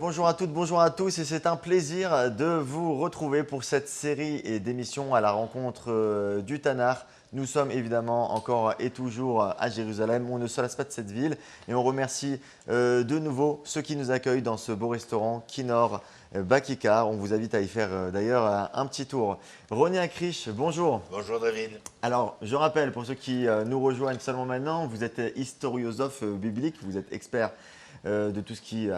Bonjour à toutes, bonjour à tous et c'est un plaisir de vous retrouver pour cette série d'émissions à la rencontre du Tanakh. Nous sommes évidemment encore et toujours à Jérusalem, on ne se lasse pas de cette ville et on remercie de nouveau ceux qui nous accueillent dans ce beau restaurant Kinor Bakikar. On vous invite à y faire d'ailleurs un petit tour. René Akrish, bonjour. Bonjour David. Alors, je rappelle pour ceux qui nous rejoignent seulement maintenant, vous êtes historiosophe biblique, vous êtes expert de tout ce qui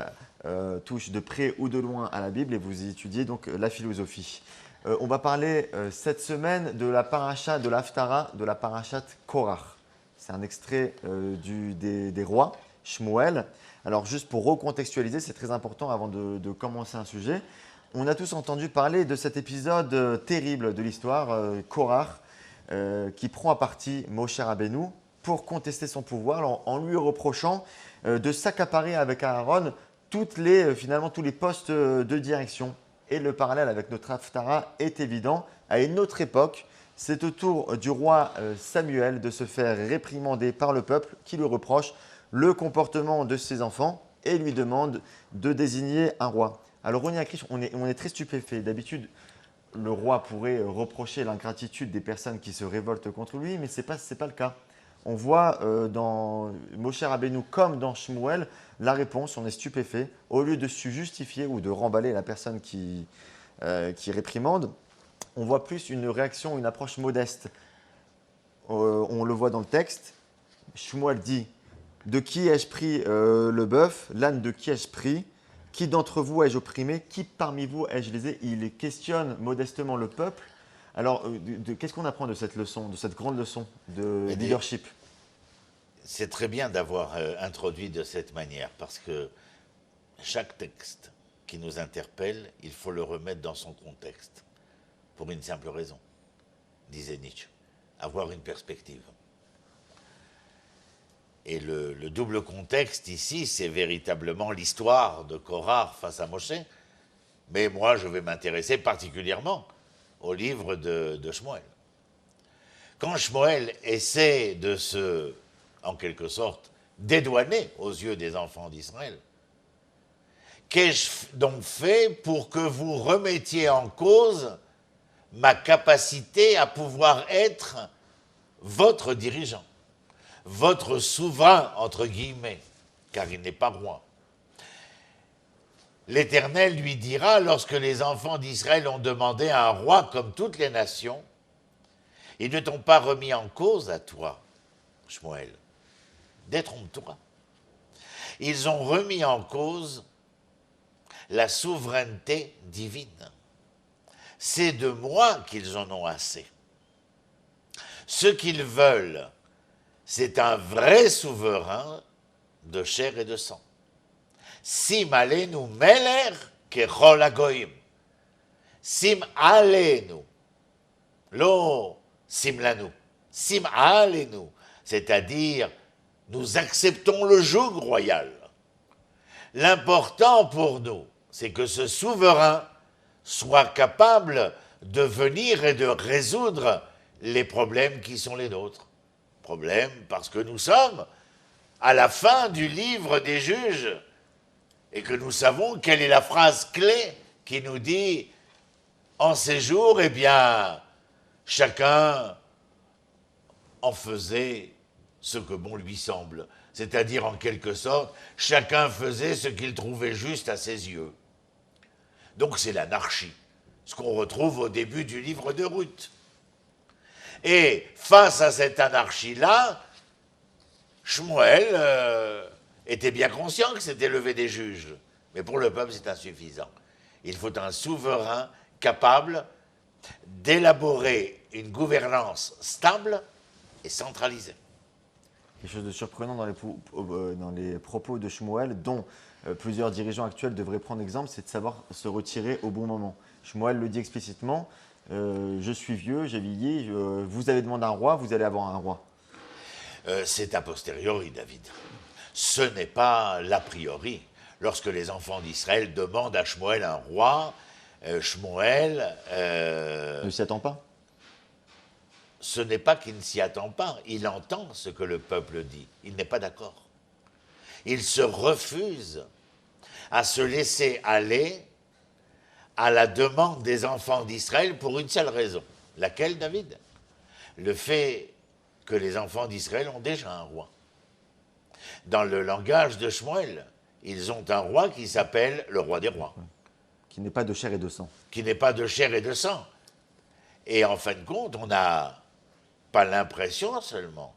touche de près ou de loin à la Bible et vous y étudiez donc la philosophie. On va parler cette semaine de la paracha de l'Haftara, de la parachat Korach. C'est un extrait des rois, Shmuel. Alors juste pour recontextualiser, c'est très important avant de commencer un sujet. On a tous entendu parler de cet épisode terrible de l'histoire, Korach, qui prend à partie Moshe Rabbeinu pour contester son pouvoir en lui reprochant de s'accaparer avec Aaron finalement tous les postes de direction. Et le parallèle avec notre Haftara est évident. À une autre époque, c'est au tour du roi Samuel de se faire réprimander par le peuple qui lui reproche le comportement de ses enfants et lui demande de désigner un roi. Alors, Roni Akrish, on est très stupéfait. D'habitude, le roi pourrait reprocher l'ingratitude des personnes qui se révoltent contre lui, mais ce n'est pas le cas. On voit dans Moshe Rabbeinu comme dans Shmuel la réponse, on est stupéfait. Au lieu de se justifier ou de remballer la personne qui réprimande, on voit plus une réaction, une approche modeste. On le voit dans le texte. Shmuel dit « De qui ai-je pris le bœuf? L'âne de qui ai-je pris? Qui d'entre vous ai-je opprimé? Qui parmi vous ai-je lésé ?» Il questionne modestement le peuple. Alors, qu'est-ce qu'on apprend de cette leçon, de cette grande leçon de leadership? C'est très bien d'avoir introduit de cette manière parce que chaque texte qui nous interpelle, il faut le remettre dans son contexte. Pour une simple raison, disait Nietzsche, avoir une perspective. Et le double contexte ici, c'est véritablement l'histoire de Korach face à Moshe. Mais moi, je vais m'intéresser particulièrement au livre de Shmuel. Quand Shmuel essaie de se, en quelque sorte, dédouaner aux yeux des enfants d'Israël, qu'ai-je donc fait pour que vous remettiez en cause ma capacité à pouvoir être votre dirigeant, votre souverain, entre guillemets, car il n'est pas roi. L'Éternel lui dira, lorsque les enfants d'Israël ont demandé à un roi comme toutes les nations, ils ne t'ont pas remis en cause à toi, Shmuel. Détrompe-toi. Ils ont remis en cause la souveraineté divine. C'est de moi qu'ils en ont assez. Ce qu'ils veulent, c'est un vrai souverain de chair et de sang. Sim alenu meler kechol hagoyim. Sim alenu. Lo sim lanu. Sim alenu. C'est-à-dire, nous acceptons le joug royal. L'important pour nous, c'est que ce souverain soit capable de venir et de résoudre les problèmes qui sont les nôtres. Problèmes parce que nous sommes à la fin du livre des juges et que nous savons quelle est la phrase clé qui nous dit en ces jours, eh bien, chacun en faisait ce que bon lui semble. C'est-à-dire, en quelque sorte, chacun faisait ce qu'il trouvait juste à ses yeux. Donc c'est l'anarchie, ce qu'on retrouve au début du livre de Ruth. Et face à cette anarchie-là, Shmuel était bien conscient que c'était levé des juges. Mais pour le peuple, c'est insuffisant. Il faut un souverain capable d'élaborer une gouvernance stable et centralisée. Quelque chose de surprenant dans les propos de Shmuel, dont plusieurs dirigeants actuels devraient prendre exemple, c'est de savoir se retirer au bon moment. Shmuel le dit explicitement, je suis vieux, j'ai vieilli, vous avez demandé un roi, vous allez avoir un roi. C'est a posteriori, David. Ce n'est pas l'a priori. Lorsque les enfants d'Israël demandent à Shmuel un roi, Shmuel... ne s'y attend pas. Ce n'est pas qu'il ne s'y attend pas, il entend ce que le peuple dit, il n'est pas d'accord. Il se refuse à se laisser aller à la demande des enfants d'Israël pour une seule raison. Laquelle, David? Le fait que les enfants d'Israël ont déjà un roi. Dans le langage de Shmuel, ils ont un roi qui s'appelle le roi des rois. Qui n'est pas de chair et de sang. Qui n'est pas de chair et de sang. Et en fin de compte, on n'a pas l'impression seulement,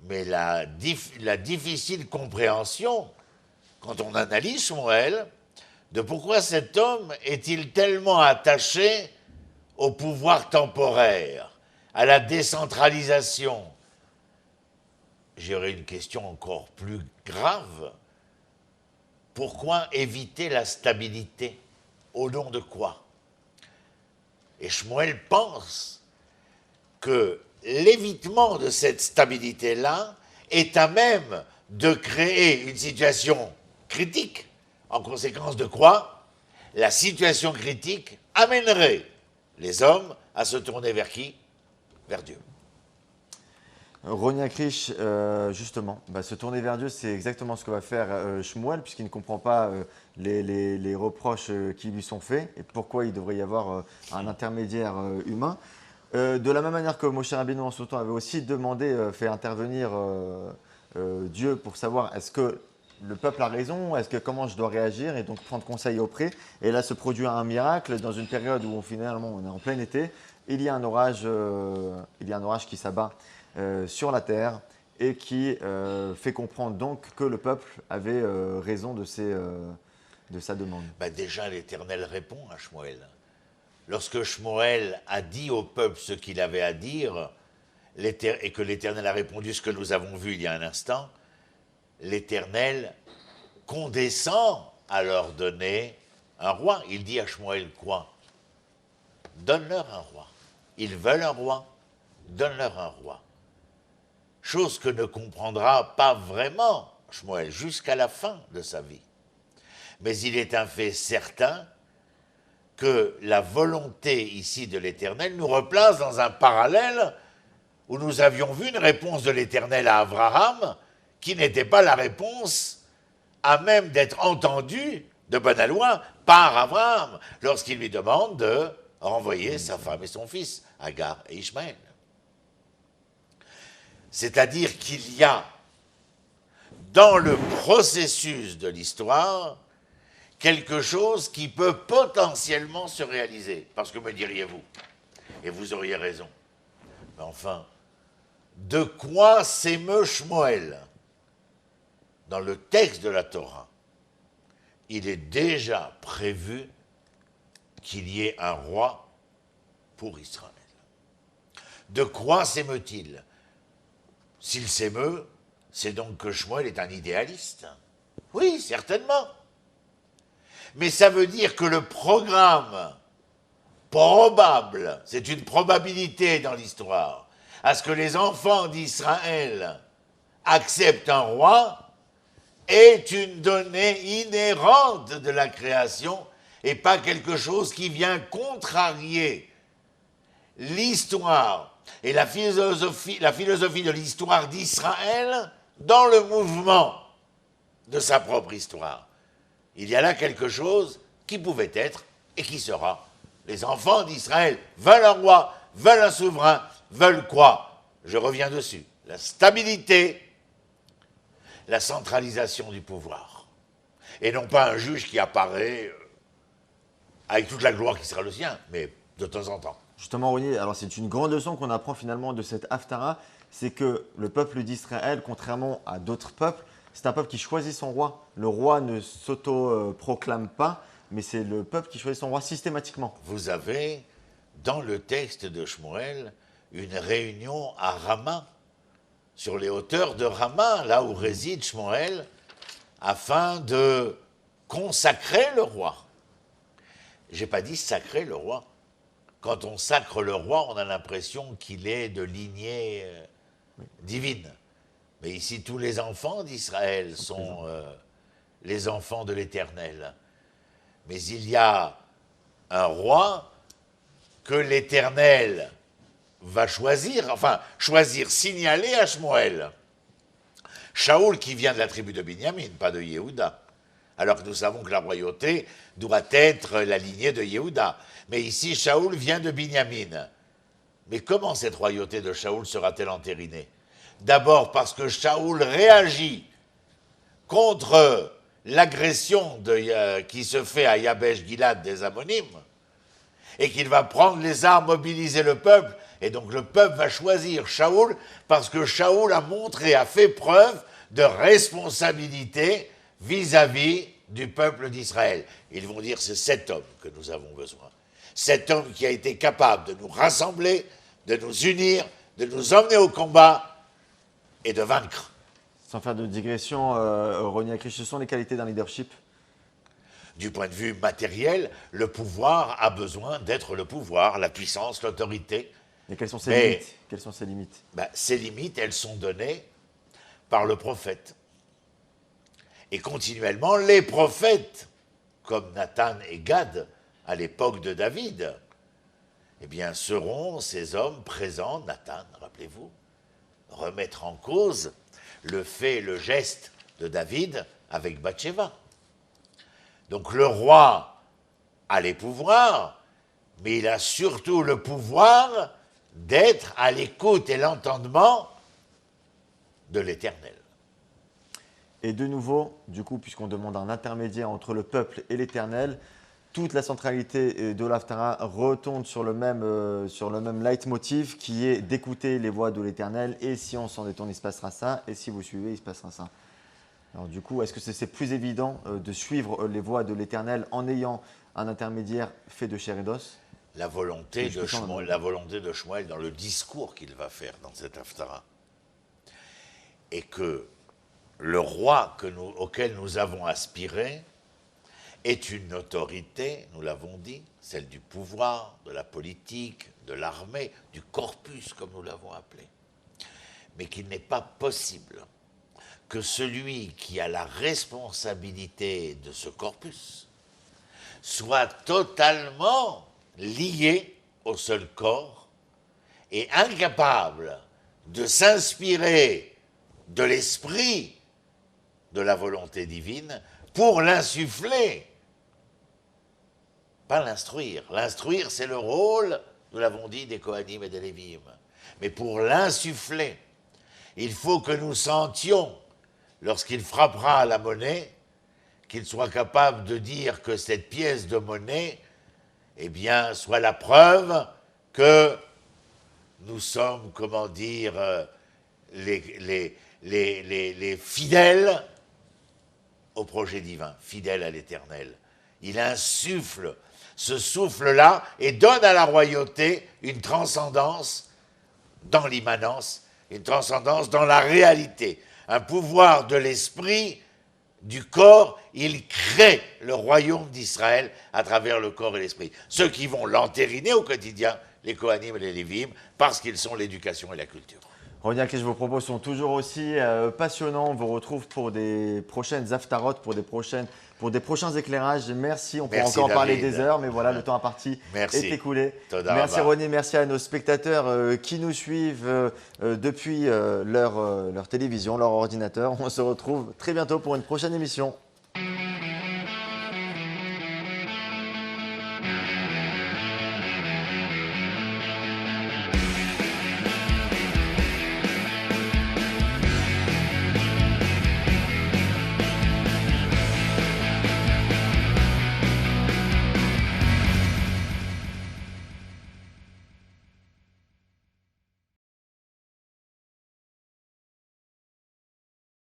mais la difficile compréhension, quand on analyse Shmuel, de pourquoi cet homme est-il tellement attaché au pouvoir temporaire, à la décentralisation. J'aurais une question encore plus grave. Pourquoi éviter la stabilité? Au nom de quoi? Et Shmuel pense que l'évitement de cette stabilité-là est à même de créer une situation critique, en conséquence de quoi la situation critique amènerait les hommes à se tourner vers qui? Vers Dieu. Roni Akrish, justement, se tourner vers Dieu, c'est exactement ce que va faire Shmuel, puisqu'il ne comprend pas les reproches qui lui sont faits et pourquoi il devrait y avoir un intermédiaire humain. De la même manière que Moshe Rabbeinu en son temps avait aussi demandé, fait intervenir Dieu pour savoir est-ce que le peuple a raison, comment je dois réagir et donc prendre conseil auprès. Et là se produit un miracle dans une période où finalement on est en plein été. Il y a un orage qui s'abat sur la terre et qui fait comprendre donc que le peuple avait raison de sa demande. Déjà, l'Éternel répond à Shmuel. Lorsque Shmuel a dit au peuple ce qu'il avait à dire, et que l'Éternel a répondu ce que nous avons vu il y a un instant, l'Éternel condescend à leur donner un roi. Il dit à Shmuel quoi? Donne-leur un roi. Ils veulent un roi, donne-leur un roi. Chose que ne comprendra pas vraiment Shmuel jusqu'à la fin de sa vie. Mais il est un fait certain que la volonté ici de l'Éternel nous replace dans un parallèle où nous avions vu une réponse de l'Éternel à Abraham qui n'était pas la réponse à même d'être entendue de bonne loi par Abraham lorsqu'il lui demande de renvoyer sa femme et son fils, Agar et Ishmaël. C'est-à-dire qu'il y a dans le processus de l'histoire quelque chose qui peut potentiellement se réaliser. Parce que me diriez-vous, et vous auriez raison, mais enfin, de quoi s'émeut Shmuel? Dans le texte de la Torah, il est déjà prévu qu'il y ait un roi pour Israël. De quoi s'émeut-il? S'il s'émeut, c'est donc que Shmuel est un idéaliste. Oui, certainement. Mais ça veut dire que le programme probable, c'est une probabilité dans l'histoire, à ce que les enfants d'Israël acceptent un roi, est une donnée inhérente de la création et pas quelque chose qui vient contrarier l'histoire et la philosophie de l'histoire d'Israël dans le mouvement de sa propre histoire. Il y a là quelque chose qui pouvait être et qui sera. Les enfants d'Israël veulent un roi, veulent un souverain, veulent quoi? Je reviens dessus. La stabilité, la centralisation du pouvoir. Et non pas un juge qui apparaît avec toute la gloire qui sera le sien, mais de temps en temps. Justement, Roni, alors c'est une grande leçon qu'on apprend finalement de cette Haftara, c'est que le peuple d'Israël, contrairement à d'autres peuples, c'est un peuple qui choisit son roi. Le roi ne s'auto-proclame pas, mais c'est le peuple qui choisit son roi systématiquement. Vous avez, dans le texte de Shmuel, une réunion à Rama, sur les hauteurs de Rama, là où réside Shmuel, afin de consacrer le roi. Je n'ai pas dit sacrer le roi. Quand on sacre le roi, on a l'impression qu'il est de lignée divine. Mais ici, tous les enfants d'Israël sont les enfants de l'Éternel. Mais il y a un roi que l'Éternel va choisir, signaler à Shmuel. Shaoul, qui vient de la tribu de Binyamin, pas de Yehuda, alors que nous savons que la royauté doit être la lignée de Yehuda. Mais ici, Shaoul vient de Binyamin. Mais comment cette royauté de Shaoul sera-t-elle entérinée? D'abord parce que Shaoul réagit contre l'agression qui se fait à Yabesh Gilad des Ammonimes, et qu'il va prendre les armes, mobiliser le peuple, et donc le peuple va choisir Shaoul, parce que Shaoul a montré, a fait preuve de responsabilité vis-à-vis du peuple d'Israël. Ils vont dire, c'est cet homme que nous avons besoin. Cet homme qui a été capable de nous rassembler, de nous unir, de nous emmener au combat et de vaincre. Sans faire de digression, Roni Akrish, ce sont les qualités d'un leadership? Du point de vue matériel, le pouvoir a besoin d'être le pouvoir, la puissance, l'autorité. Et quelles sont ses limites? Quelles sont ses limites? Ces limites, elles sont données par le prophète. Et continuellement, les prophètes, comme Nathan et Gad, à l'époque de David, eh bien, seront ces hommes présents. Nathan, rappelez-vous, remettre en cause le fait, le geste de David avec Bathsheba. Donc le roi a les pouvoirs, mais il a surtout le pouvoir d'être à l'écoute et l'entendement de l'Éternel. Et de nouveau, du coup, puisqu'on demande un intermédiaire entre le peuple et l'Éternel, toute la centralité de l'Haftarah retombe sur le même leitmotiv qui est d'écouter les voix de l'Éternel. Et si on s'en détourne, il se passera ça. Et si vous suivez, il se passera ça. Alors du coup, est-ce que c'est plus évident de suivre les voies de l'Éternel en ayant un intermédiaire fait de chair et d'os? La volonté de Shmuel dans le discours qu'il va faire dans cette Haftarah. Et que le roi auquel nous avons aspiré est une autorité, nous l'avons dit, celle du pouvoir, de la politique, de l'armée, du corpus, comme nous l'avons appelé. Mais qu'il n'est pas possible que celui qui a la responsabilité de ce corpus soit totalement lié au seul corps et incapable de s'inspirer de l'esprit de la volonté divine pour l'insuffler, pas l'instruire. L'instruire, c'est le rôle, nous l'avons dit, des Kohanim et des Lévim. Mais pour l'insuffler, il faut que nous sentions, lorsqu'il frappera à la monnaie, qu'il soit capable de dire que cette pièce de monnaie, eh bien, soit la preuve que nous sommes, comment dire, les fidèles au projet divin, fidèles à l'Éternel. Il insuffle ce souffle-là et donne à la royauté une transcendance dans l'immanence, une transcendance dans la réalité, un pouvoir de l'esprit, du corps. Il crée le royaume d'Israël à travers le corps et l'esprit. Ceux qui vont l'entériner au quotidien, les Kohanim et les Lévim, parce qu'ils sont l'éducation et la culture. Roni Akrish, vos propos sont toujours aussi passionnants. On vous retrouve pour des prochaines Haftarot, pour des prochains éclairages. Merci, on pourra encore parler des heures, mais voilà, le temps imparti est écoulé. Merci Roni, merci à nos spectateurs qui nous suivent depuis leur télévision, leur ordinateur. On se retrouve très bientôt pour une prochaine émission.